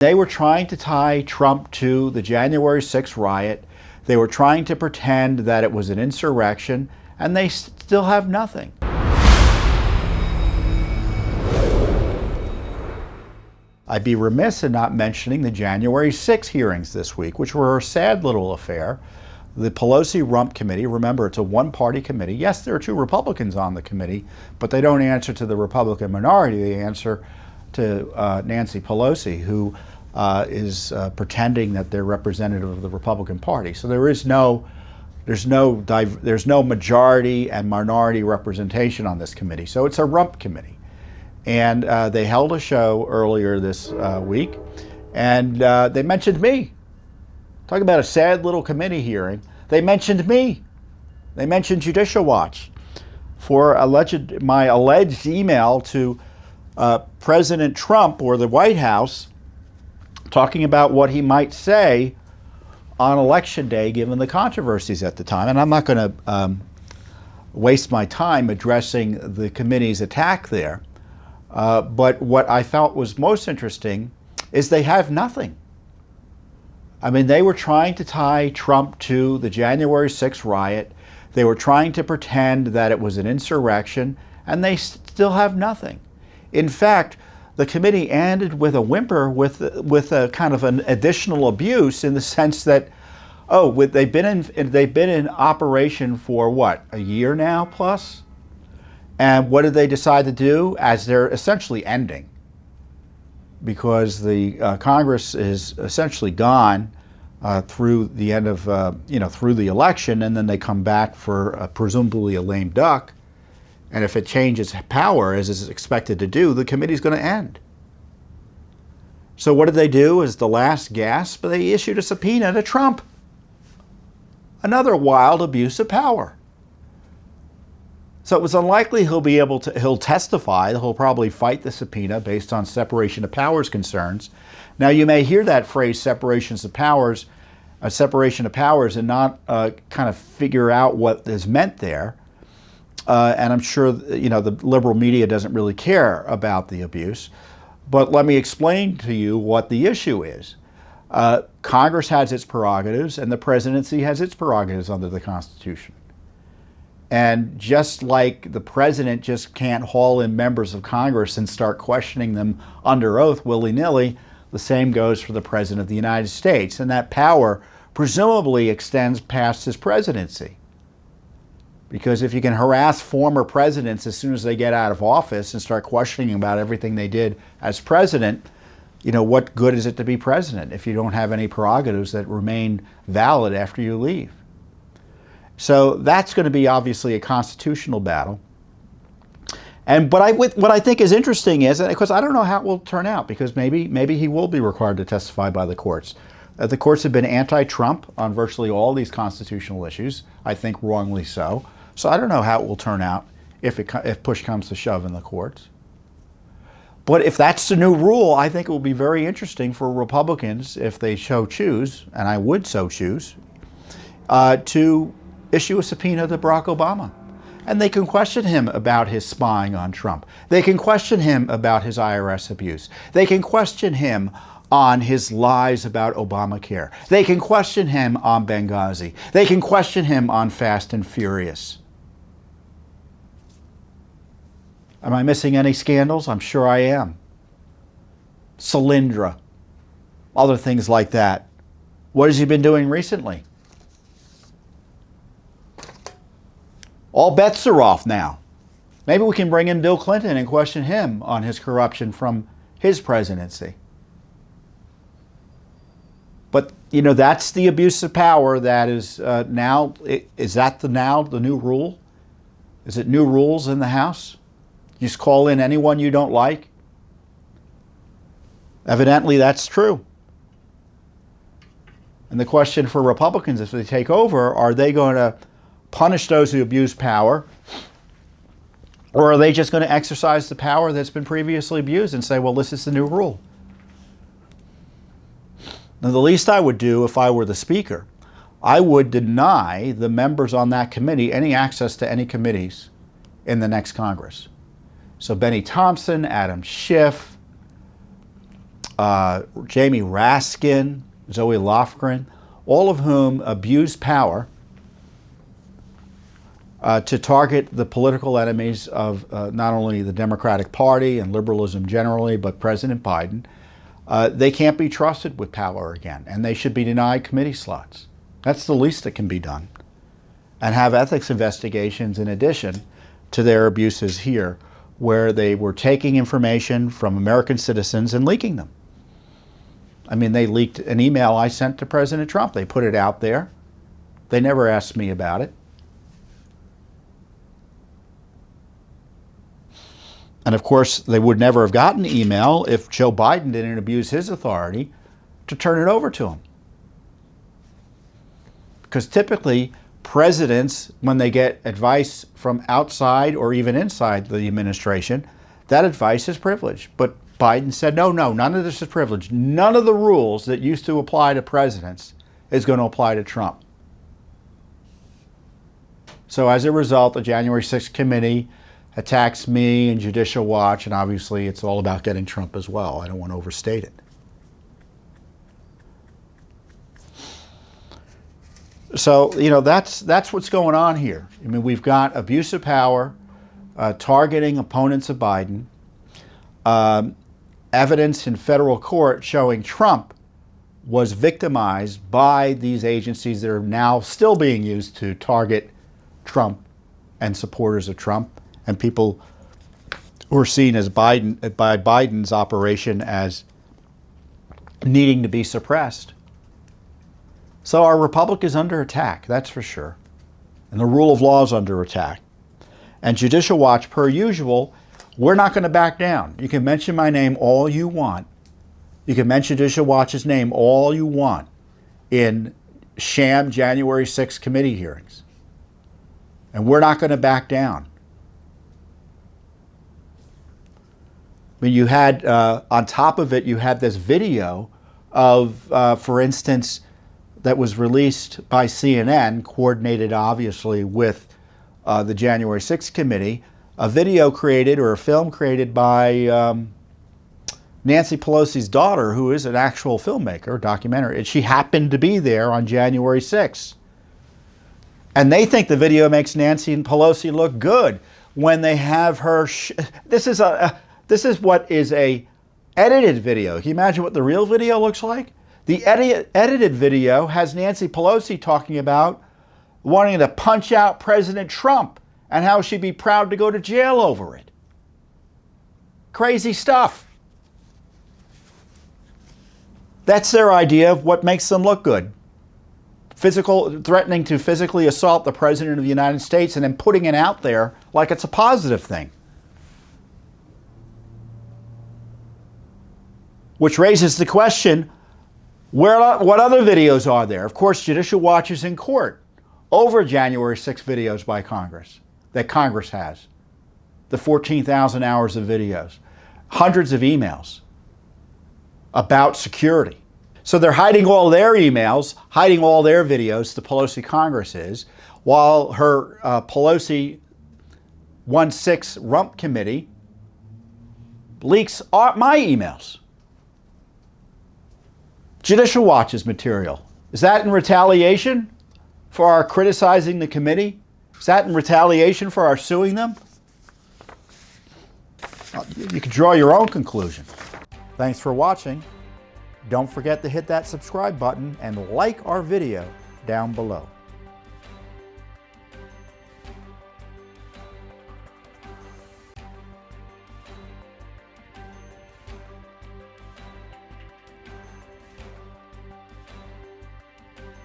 They were trying to tie Trump to the January 6th riot. They were trying to pretend that it was an insurrection, and they still have nothing. I'd be remiss in not mentioning the January 6th hearings this week, which were a sad little affair. The Pelosi-Rump committee, remember, it's a one-party committee. Yes, there are two Republicans on the committee, but they don't answer to the Republican minority. They answer to Nancy Pelosi, who is pretending that they're representative of the Republican Party. So there's no majority and minority representation on this committee. So it's a rump committee. And they held a show earlier this week, and they mentioned me. Talk about a sad little committee hearing. They mentioned me. They mentioned Judicial Watch for my alleged email to President Trump or the White House, talking about what he might say on Election Day, given the controversies at the time. And I'm not going to waste my time addressing the committee's attack there. But what I felt was most interesting is they have nothing. I mean, they were trying to tie Trump to the January 6th riot. They were trying to pretend that it was an insurrection, and they still have nothing. In fact, the committee ended with a whimper, with a kind of an additional abuse, in the sense that, they've been in operation for what, a year now plus? And what did they decide to do as they're essentially ending? Because the Congress is essentially gone through the end of, through the election, and then they come back for presumably a lame duck. And if it changes power, as is expected to do, the committee's going to end. So what did they do as the last gasp? They issued a subpoena to Trump. Another wild abuse of power. So it was unlikely he'll testify. He'll probably fight the subpoena based on separation of powers concerns. Now, you may hear that phrase, separation of powers, and not kind of figure out what is meant there. And I'm sure, the liberal media doesn't really care about the abuse. But let me explain to you what the issue is. Congress has its prerogatives, and the presidency has its prerogatives under the Constitution. And just like the president just can't haul in members of Congress and start questioning them under oath willy-nilly, the same goes for the President of the United States. And that power presumably extends past his presidency. Because if you can harass former presidents as soon as they get out of office and start questioning about everything they did as president, what good is it to be president if you don't have any prerogatives that remain valid after you leave? So that's going to be obviously a constitutional battle. But what I think is interesting is, because I don't know how it will turn out, because maybe he will be required to testify by the courts. The courts have been anti-Trump on virtually all these constitutional issues, I think wrongly so. So I don't know how it will turn out if push comes to shove in the courts. But if that's the new rule, I think it will be very interesting for Republicans, if they so choose, and I would so choose, to issue a subpoena to Barack Obama. And they can question him about his spying on Trump. They can question him about his IRS abuse. They can question him on his lies about Obamacare. They can question him on Benghazi. They can question him on Fast and Furious. Am I missing any scandals? I'm sure I am. Solyndra, other things like that. What has he been doing recently? All bets are off now. Maybe we can bring in Bill Clinton and question him on his corruption from his presidency. But, that's the abuse of power that is now. Is that the new rule? Is it new rules in the House? You just call in anyone you don't like? Evidently, that's true. And the question for Republicans, if they take over, are they going to punish those who abuse power, or are they just going to exercise the power that's been previously abused and say, well, this is the new rule? Now, the least I would do if I were the Speaker, I would deny the members on that committee any access to any committees in the next Congress. So Benny Thompson, Adam Schiff, Jamie Raskin, Zoe Lofgren, all of whom abused power to target the political enemies of not only the Democratic Party and liberalism generally, but President Biden. They can't be trusted with power again, and they should be denied committee slots. That's the least that can be done. And have ethics investigations in addition to their abuses here, where they were taking information from American citizens and leaking them. I mean, they leaked an email I sent to President Trump. They put it out there. They never asked me about it. And of course, they would never have gotten the email if Joe Biden didn't abuse his authority to turn it over to him. Because typically, presidents, when they get advice from outside or even inside the administration, that advice is privileged. But Biden said, no, none of this is privileged. None of the rules that used to apply to presidents is going to apply to Trump. So as a result, the January 6th committee attacks me and Judicial Watch, and obviously it's all about getting Trump as well. I don't want to overstate it. So, you know, that's what's going on here. I mean, we've got abuse of power, targeting opponents of Biden, evidence in federal court showing Trump was victimized by these agencies that are now still being used to target Trump and supporters of Trump and people who are seen as by Biden's operation as needing to be suppressed. So our republic is under attack, that's for sure. And the rule of law is under attack. And Judicial Watch, per usual, we're not going to back down. You can mention my name all you want. You can mention Judicial Watch's name all you want in sham January 6th committee hearings. And we're not going to back down. I mean, you had, on top of it, you had this video of, for instance, that was released by CNN, coordinated obviously with the January 6th committee, a video created or a film created by Nancy Pelosi's daughter, who is an actual filmmaker, documentary, and she happened to be there on January 6th. And they think the video makes Nancy Pelosi look good when they have her. This is what is a edited video. Can you imagine what the real video looks like? The edited video has Nancy Pelosi talking about wanting to punch out President Trump and how she'd be proud to go to jail over it. Crazy stuff. That's their idea of what makes them look good. Threatening to physically assault the President of the United States and then putting it out there like it's a positive thing. Which raises the question, what other videos are there? Of course, Judicial Watch is in court over January 6 videos by Congress, that Congress has. The 14,000 hours of videos, hundreds of emails about security. So they're hiding all their emails, hiding all their videos, the Pelosi Congress is, while her Pelosi 1-6 rump committee leaks my emails. Judicial Watch's material. Is that in retaliation for our criticizing the committee? Is that in retaliation for our suing them? You can draw your own conclusion. Thanks for watching. Don't forget to hit that subscribe button and like our video down below.